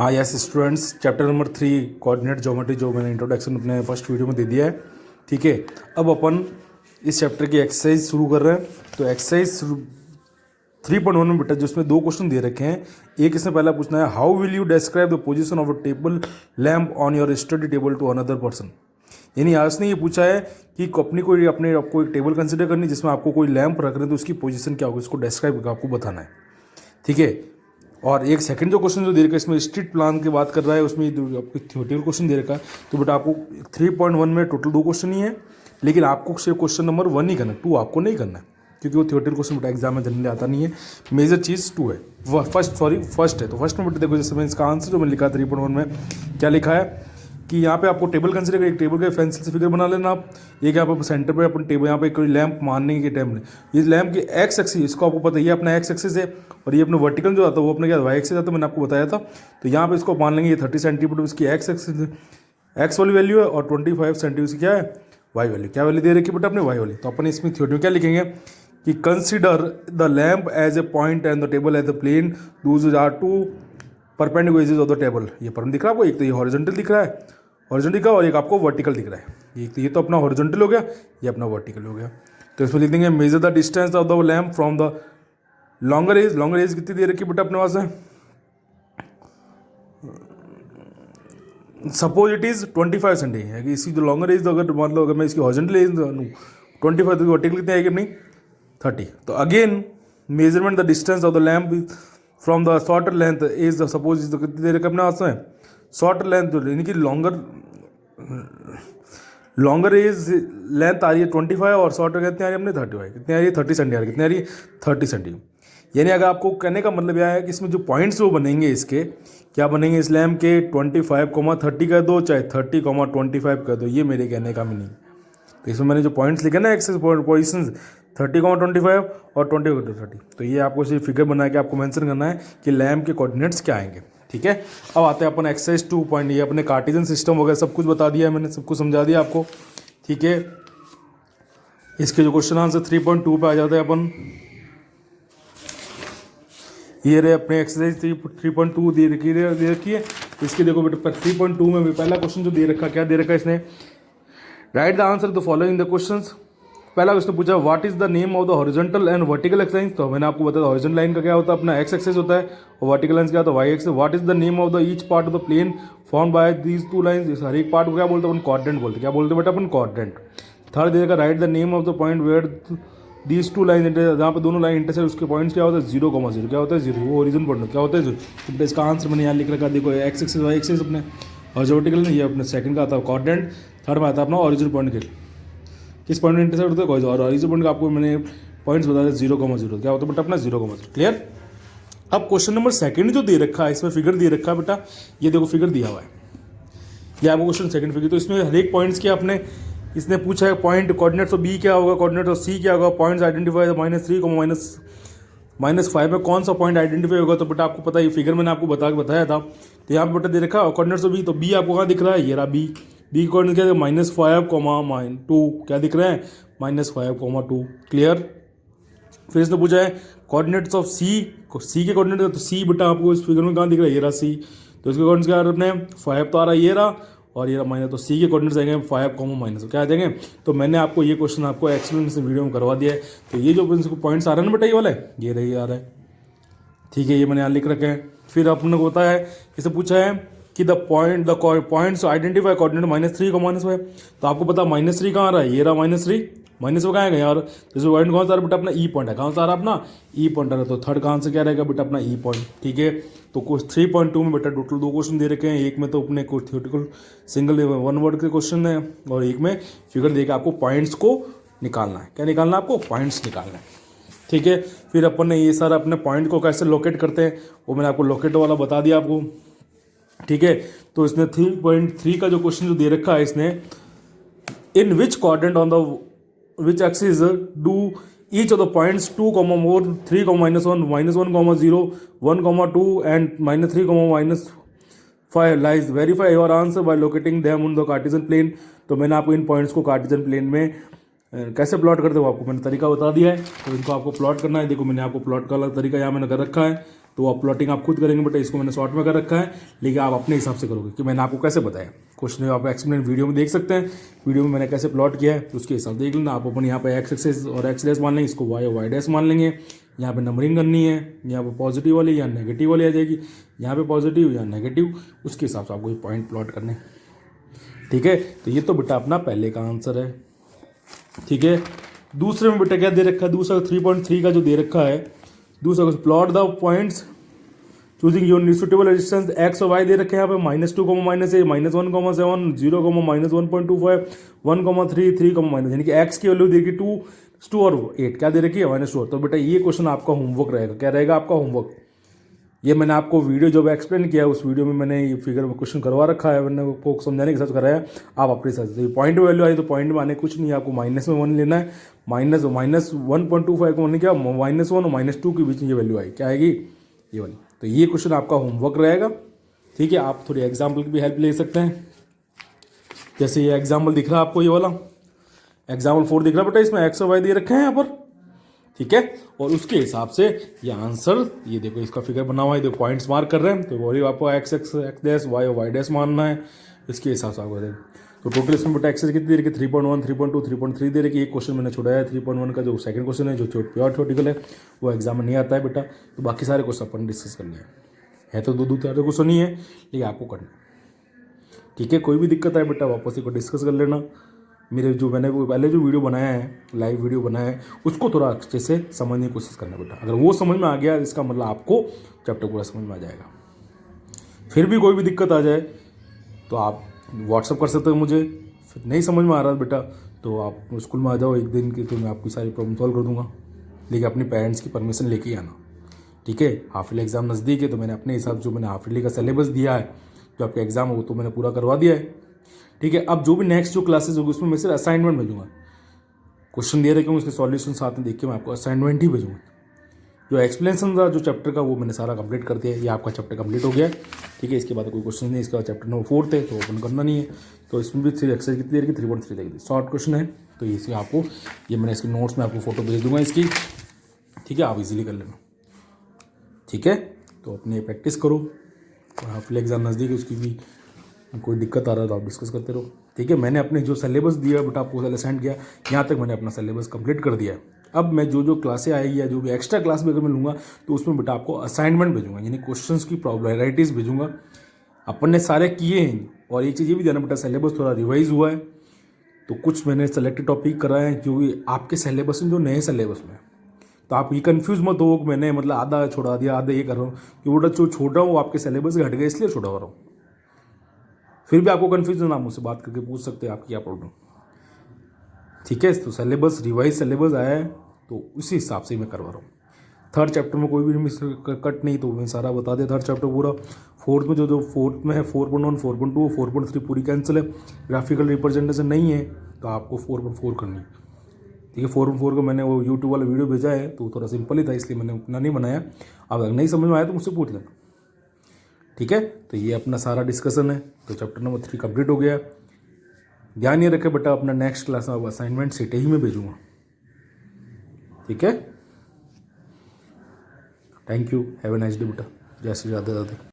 हाँ yes students, chapter number 3 coordinate geometry जो मैंने इंट्रोडक्शन अपने फर्स्ट वीडियो में दे दिया है। ठीक है, अब अपन इस चैप्टर की एक्सरसाइज शुरू कर रहे हैं। तो एक्सरसाइज 3.1 में बेटा जिसमें दो क्वेश्चन दे रखे हैं। एक इसमें पहला पूछना है, how will you describe the position of a table lamp on your study table to another person. यानी आज ने ये पूछा है कि अपने आपको एक टेबल कंसिडर करनी जिसमें आपको कोई लैंप रख रहे हैं तो उसकी पोजीशन क्या होगी, उसको डिस्क्राइब करके आपको बताना है। ठीक है, और एक सेकंड जो क्वेश्चन जो दे रखा है इसमें स्ट्रीट प्लान की बात कर रहा है, उसमें आपको थ्योरेटिकल क्वेश्चन दे रखा है। तो बेटा आपको 3.1 में टोटल 2 क्वेश्चन ही है, लेकिन आपको सिर्फ क्वेश्चन नंबर 1 ही करना है, 2 आपको नहीं करना है क्योंकि वो थ्योरेटिकल क्वेश्चन बेटा एग्जाम में जनरली आता नहीं है। मेजर चीज़ 2 है, फर्स्ट है। तो फर्स्ट में बेटा देखो, जैसे मैं इसका आंसर जो मैंने लिखा 3.1 में क्या लिखा है कि यहाँ पे आपको टेबल कंसिडर कर, एक टेबल के पेंसिल से फिगर बना लेना आप। एक यहाँ पे सेंटर पे अपन टेबल यहाँ पे कोई लैंप मारने के टाइम में ये लैंप की एक्स एक्सिस, इसको आपको पता है ये अपना एक्स एक्सिस है और ये अपना वर्टिकल जो आता है वो अपना क्या वाई एक्सिस आता है, मैंने आपको बताया था। तो यहाँ पे इसको मान लेंगे ये 30 सेंटीमीटर इसकी एक्स एक्सिस एक्स वाली वैल्यू है और 25 सेंटीमीटर क्या है वाई वैल्यू। क्या वैल्यू दे रखी है बेटा अपने वाई वाली। तो अपन इसमें थ्योरी में क्या लिखेंगे कि consider the lamp as a point and the table as the plane, those are two perpendicular edges of the table. ये पर दिख रहा है आपको, एक तो ये हॉरिजॉन्टल दिख रहा है हॉरिजॉन्टल का, और एक आपको वर्टिकल दिख रहा है। ये तो अपना हॉरिजॉन्टल हो गया, ये अपना वर्टिकल हो गया। तो इसमें लिख देंगे measure the distance of the lamp from the longer edge कितनी दे रखी बेटा अपने पास है, सपोज इट इज 25 सेंटीमीटर है कि इसकी जो लॉन्गर एज अगर मान लो अगर मैं इसकी हॉरिजॉन्टल एज 25 तो वर्टिकल कितनी आएगी अपनी 30। तो again measurement the distance of the lamp from the shorter length edge suppose कितनी दे रखी अपने पास में शॉर्टर लेंथ, यानी कि लॉन्गर एज लेंथ आ रही है 25 और शॉर्टर कितनी आ रही है अपने 35, कितनी आ रही है 30 सेंटीमीटर, कितनी आ रही है 30 सेंटीमीटर। यानी अगर आपको कहने का मतलब यह है कि इसमें जो पॉइंट्स वो बनेंगे इसके क्या बनेंगे, इस लैम्प के 25,30 कर दो चाहे 30,25 कर दो, ये मेरे कहने का मीनिंग। तो इसमें मैंने जो पॉइंट्स लिखे ना एक्सेस पोजिशन 30,25 और 20,30, तो ये आपको सिर्फ फिगर बना के आपको मेंशन करना है कि लैम्प के कोऑर्डिनेट्स क्या आएंगे। ठीक है, अब आते हैं अपन एक्सरसाइज 2. ये अपने कार्टेशियन सिस्टम वगैरह सब कुछ बता दिया है मैंने, सब कुछ समझा दिया आपको। ठीक है, इसके जो क्वेश्चन आंसर 3.2 पे आ जाते हैं अपन। ये रहे अपने एक्सरसाइज 3.2 दे रखी है। इसके देखो बेटा 3.2 में भी पहला क्वेश्चन जो दे रखा, क्या दे रखा है इसने, right the answer the following the questions. पहला क्वेश्चन पूछा what is the name of the horizontal and vertical x line. तो मैंने आपको बताया हॉरिजॉन्टल लाइन का क्या होता है अपना एक्स एक्सिस होता है और वर्टिकल लाइन क्या होता है Y axis. What is the name of the each part of the plane form by these 2 lines. हर एक पार्ट को क्या बोलते हैं अपन, क्वाड्रेंट बोलते हैं। क्या बोलते हैं बेटा अपन, क्वाड्रेंट। थर्ड देगा write the name of the point where these 2 line, जहाँ पे दोनों लाइन इंटरसेक्ट उसके पॉइंट्स क्या होता है 0,0, क्या होता है 0, वो ओरिजिन पॉइंट क्या होता है 0। तो इसका आंसर मैंने यहाँ लिख रखा, देखो एक्स एक्सिस वाई एक्सिस अपने और जो वर्टिकल ये अपने सेकंड का आता है क्वाड्रेंट, थर्ड में आता है अपना ओरिजिन पॉइंट के किस पॉइंट में इंटरसेक्ट होता है कोई, और ओरिजिन पॉइंट का आपको मैंने पॉइंट्स बता दिया 0,0, क्या होता है बेटा अपना 0,0। क्लियर। अब क्वेश्चन नंबर सेकंड जो दे रखा है इसमें फिगर दे रखा है बेटा, ये देखो फिगर दिया हुआ है, ये आपको क्वेश्चन सेकंड फिगर। तो इसमें हर एक पॉइंट्स की आपने इसने पूछा है पॉइंट कोऑर्डिनेट्स ऑफ बी क्या होगा, कोऑर्डिनेट्स ऑफ सी क्या होगा, पॉइंट्स आइडेंटिफाई -3, -5 में कौन सा पॉइंट आइडेंटिफाई होगा। तो बेटा आपको पता है ये फिगर मैंने आपको बताया था। तो यहाँ पे बेटा दे रखा है कोऑर्डिनेट्स ऑफ बी, तो बी आपको कहाँ दिख रहा है, ये रहा बी कोऑर्डिनेट क्या है -5,-2 क्या दिख रहे हैं -5,2। क्लियर। फिर इसने पूछा है कोऑर्डिनेट्स ऑफ सी के कोऑर्डिनेट, तो सी बेटा आपको इस फिगर में कहाँ दिख रहा है, ये रहा सी। तो इसके कोऑर्डिनेट्स क्या आ रहे हैं 5 तो आ रहा है, ये रहा और ये रहा माइनस, तो सी के कोऑर्डिनेट्स आएंगे 5, क्या आ जाएंगे। तो मैंने आपको ये क्वेश्चन आपको एक्सप्लेनेशन वीडियो में करवा दिया है। तो ये जो पॉइंट्स आ रहे हैं ना बेटा ये वाला है, ये रही आ रहा है। ठीक है, ये मैंने यहाँ लिख रखे हैं। फिर अपने को होता है इसे पूछा है कि द पॉइंट्स आइडेंटिफाई कोऑर्डिनेट -3 को -5। तो आपको पता -3 कहाँ आ रहा है, ये रहा -3, माइनस वो कहाँ आएगा यार, जैसे पॉइंट कौन सा आ रहा है बेटा अपना ई पॉइंट है, कहाँ सा आ रहा है अपना ई पॉइंट आ रहा है। तो थर्ड का आंसर क्या रहेगा बेटा अपना ई पॉइंट। ठीक है, तो 3.2 में बेटा टोटल 2 क्वेश्चन दे रखे हैं। एक में तो अपने को थ्योरेटिकल सिंगल 1 वर्ड के क्वेश्चन है और एक में फिगर देकर आपको पॉइंट्स को निकालना है। क्या निकालना है आपको, पॉइंट्स निकालना है। ठीक है, फिर अपन ने ये सारा अपने पॉइंट को कैसे लोकेट करते हैं वो मैंने आपको लोकेट वाला बता दिया आपको। ठीक है, तो इसने 3.3 का जो क्वेश्चन जो दे रखा है इसने, in which quadrant on the which axis do each of the points 2, more 3, -1, -1, 0, 1, 2 and -3, -5 lies. Verify your answer by locating them on the Cartesian plane. तो मैंने आपको इन पॉइंट्स को कार्टेशियन प्लेन में कैसे प्लॉट करते हो आपको मैंने तरीका बता दिया है। तो इनको आपको प्लॉट करना है। देखो मैंने आपको प्लॉट का अलग तरीका यहाँ मैंने कर रखा है। तो आप प्लॉटिंग आप खुद करेंगे बेटा, इसको मैंने शॉर्ट में कर रखा है, लेकिन आप अपने हिसाब से करोगे कि मैंने आपको कैसे बताया। क्वेश्चन आप एक्सप्लेन वीडियो में देख सकते हैं, वीडियो में मैंने कैसे प्लॉट किया है, तो उसके हिसाब देख लेना। आप अपन यहाँ पे एक्स एक्सेस और एक्स डैश मान लेंगे, इसको वाई और वाई डैश मान लेंगे। यहाँ पे नंबरिंग करनी है, यहाँ पे पॉजिटिव वाली या नेगेटिव वाली आ जाएगी, यहाँ पे पॉजिटिव या नेगेटिव, उसके हिसाब से आपको पॉइंट प्लॉट करने। ठीक है, तो ये तो बेटा अपना पहले का आंसर है। ठीक है, दूसरे में बेटा क्या दे रखा है, दूसरा 3.3 का जो दे रखा है, दूसरा plot the points choosing your suitable resistance x और वाई दे रखे हैं यहाँ पे -2, -a, -1,7, 0, -1.25, 1,3, 3, यानी कि एक्स की वैल्यू देखिए 2 और 8 क्या दे रखी है -2। तो बेटा ये क्वेश्चन आपका होमवर्क रहेगा, क्या रहेगा आपका होमवर्क। ये मैंने आपको वीडियो जब एक्सप्लेन किया उस वीडियो में मैंने ये फिगर में क्वेश्चन करवा रखा है, मैंने आपको समझाने के साथ कराया। आप अपने साथ पॉइंट में वैल्यू आई तो पॉइंट में आने कुछ नहीं, आपको -1 लेना है, -1.25 को क्या -1 और -2 के बीच में ये वैल्यू आई, क्या आएगी ये वाली। तो ये क्वेश्चन आपका होमवर्क रहेगा। ठीक है, आप थोड़ी एग्जाम्पल की भी हेल्प ले सकते हैं। जैसे ये एग्जाम्पल दिख रहा है आपको, ये वाला एग्जाम्पल 4 दिख रहा है बेटा, इसमें एक्स और वाई दे रखे हैं यहाँ पर। ठीक है, और उसके हिसाब से ये आंसर, ये देखो इसका फिगर बना हुआ है, देखो पॉइंट्स मार्क कर रहे हैं, तो वही आपको X X X dash Y और वाई डैश मानना है, इसके हिसाब से आपको। तो टोटल इसमें बेटा एक्सेस कितनी दे रखी है 3.1, 3.2, 3.3 दे रखी है। एक क्वेश्चन मैंने छोड़ा है 3.1 का, जो सेकंड क्वेश्चन है जो प्योर थ्योरेटिकल है, वो एग्जाम में नहीं आता है बेटा। तो बाकी सारे क्वेश्चन अपन डिस्कस कर लिया है तो दो चार क्वेश्चन ही है, लेकिन आपको करना। ठीक है, कोई भी दिक्कत है बेटा वापस ही को डिस्कस कर लेना। मेरे जो मैंने वो पहले जो वीडियो बनाया है, लाइव वीडियो बनाया है, उसको थोड़ा अच्छे से समझने की कोशिश करना बेटा। अगर वो समझ में आ गया इसका मतलब आपको चैप्टर पूरा समझ में आ जाएगा। फिर भी कोई भी दिक्कत आ जाए तो आप व्हाट्सअप कर सकते हो मुझे। फिर नहीं समझ में आ रहा बेटा तो आप स्कूल में आ जाओ एक दिन की, तो मैं आपकी सारी प्रॉब्लम सॉल्व कर दूंगा, लेकिन अपने पेरेंट्स की परमिशन लेके ही आना। ठीक है, हाफ ईयरली एग्जाम नज़दीक है, तो मैंने अपने हिसाब से जो मैंने हाफ ईयरली का सिलेबस दिया है, जो आपका एग्जाम है वो तो मैंने पूरा करवा दिया है। ठीक है, अब जो भी नेक्स्ट जो क्लासेस होगी उसमें मैं सिर्फ असाइनमेंट भेजूंगा। क्वेश्चन दे रहे कि उसके सॉल्यूशन साथ में देख के मैं आपको असाइनमेंट ही भेजूंगा। जो एक्सप्लेनेशन था जो चैप्टर का वो मैंने सारा कंप्लीट कर दिया है। ये आपका चैप्टर कंप्लीट हो गया है। ठीक है, इसके बाद कोई क्वेश्चन नहीं, इसका चैप्टर नंबर 4 है तो ओपन करना नहीं है। तो इसमें भी एक्सरसाइज कितनी देर की 3.3 देगी, शॉर्ट क्वेश्चन है। तो इसे आपको ये मैंने इसके नोट्स में आपको फोटो भेज दूंगा इसकी। ठीक है, आप इजीली कर लेना। ठीक है, तो अपने प्रैक्टिस करो, हाफ ईयरली एग्जाम नज़दीक है, उसकी भी कोई दिक्कत आ रहा है तो आप डिस्कस करते रहो। ठीक है, मैंने अपने जो सिलेबस दिया बेटा आपको सेंड किया, यहाँ तक मैंने अपना सिलेबस कंप्लीट कर दिया है। अब मैं जो क्लासें आएगी या जो भी एक्स्ट्रा क्लास भी अगर मैं लूँगा तो उसमें बेटा आपको असाइनमेंट भेजूंगा, यानी क्वेश्चंस की वैराइटीज़ भेजूंगा। अपन ने सारे किए हैं, और एक चीज़ ये भी ध्यान बेटा सिलेबस थोड़ा रिवाइज हुआ है, तो कुछ मैंने सेलेक्टेड टॉपिक कराए हैं जो भी आपके सिलेबस में, जो नए सिलेबस में। तो आप ये कंफ्यूज मत हो कि मैंने मतलब आधा छोड़ा दिया, आधा ये कर रहा हूँ, कि वो जो छोड़ रहा हूँ वो आपके सिलेबस घट गए इसलिए छोड़ा रहा हूँ। फिर भी आपको कन्फ्यूजन, आप मुझसे बात करके पूछ सकते हैं आपकी क्या प्रॉब्लम। ठीक है, तो सिलेबस रिवाइज सिलेबस आया है तो उसी हिसाब से मैं करवा रहा हूँ। थर्ड चैप्टर में कोई भी मिस कट नहीं, तो मैं सारा बता दिया थर्ड चैप्टर पूरा। फोर्थ में जो फोर्थ में है 4.1, 4.2, 4.3 पूरी कैंसिल है। ग्राफिकल रिप्रेजेंटेशन नहीं है तो आपको 4.4 करनी है। ठीक है, 4.4 को मैंने वो यूट्यूब वाला वीडियो भेजा है तो थोड़ा सिंपल ही था, इसलिए मैंने उतना नहीं बनाया। अब अगर नहीं समझ में आया तो मुझसे पूछ लेना। ठीक है, तो ये अपना सारा डिस्कशन है। तो चैप्टर नंबर 3 कंप्लीट हो गया। ध्यान ये रखे बेटा, अपना नेक्स्ट क्लास में असाइनमेंट सीटे ही में भेजूंगा। ठीक है, thank you, have a nice day बेटा। जय श्री राधे राधे।